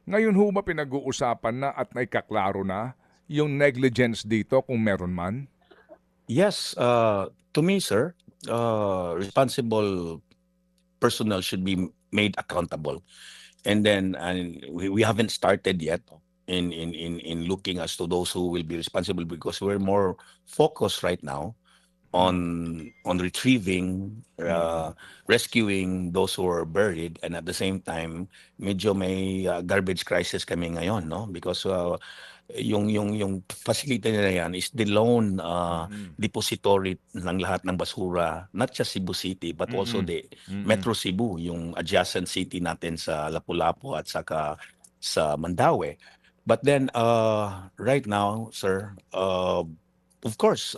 Ngayon ho ba pinag-uusapan na at naikaklaro na yung negligence dito kung meron man? Yes, to me, sir, responsible personnel should be made accountable. And then we haven't started yet in looking as to those who will be responsible, because we're more focused right now on retrieving, rescuing those who are buried, and at the same time, medyo may garbage crisis kami ngayon, no? Because yung facility na yan is the lone depository ng lahat ng basura, not just Cebu City but also the Metro Cebu, yung adjacent city natin sa Lapu-Lapu at saka sa Mandaue. But then right now, sir, of course,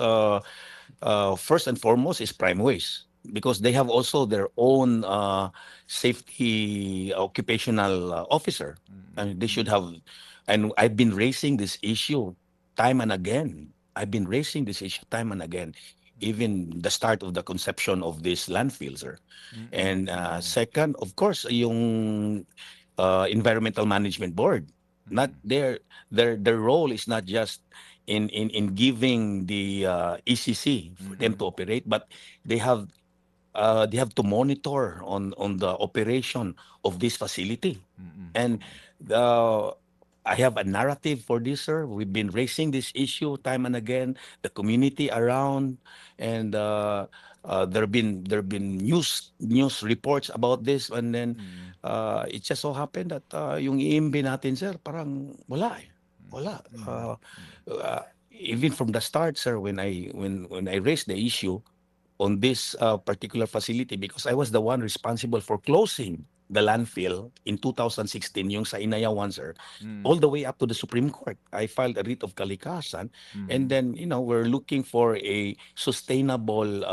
first and foremost is Prime Waste, because they have also their own safety occupational officer, and they should have. And I've been raising this issue time and again. Even the start of the conception of this landfill, sir. And second, of course, yung Environmental Management Board. Not their role is not just in giving the ECC for them to operate, but they have to monitor on the operation of this facility. And I have a narrative for this, sir. We've been raising this issue time and again. The community around, and there have been news reports about this, and then it just so happened that yung EMB natin, sir, parang wala. Even from the start, sir, when I raised the issue on this particular facility, because I was the one responsible for closing the landfill in 2016, yung sa Inayawan, sir, all the way up to the Supreme Court. I filed a writ of kalikasan, and then, we're looking for a sustainable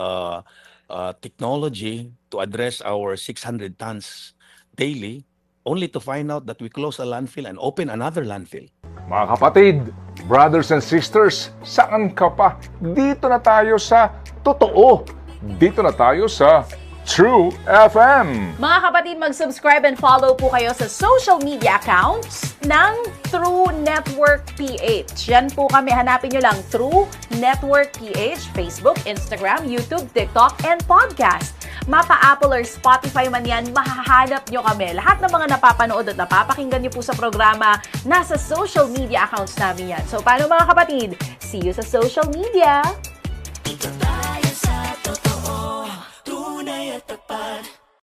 technology to address our 600 tons daily, only to find out that we close a landfill and open another landfill. Mga kapatid, brothers and sisters, saan ka pa? Dito na tayo sa totoo. Dito na tayo sa True FM. Mga kapatid, mag-subscribe and follow po kayo sa social media accounts ng True Network PH. Yan po kami, hanapin nyo lang True Network PH, Facebook, Instagram, YouTube, TikTok, and podcast. Mapa Apple or Spotify man yan, mahahanap nyo kami. Lahat ng mga napapanood at napapakinggan nyo po sa programa, nasa social media accounts namin yan. So, paano mga kapatid? See you sa social media!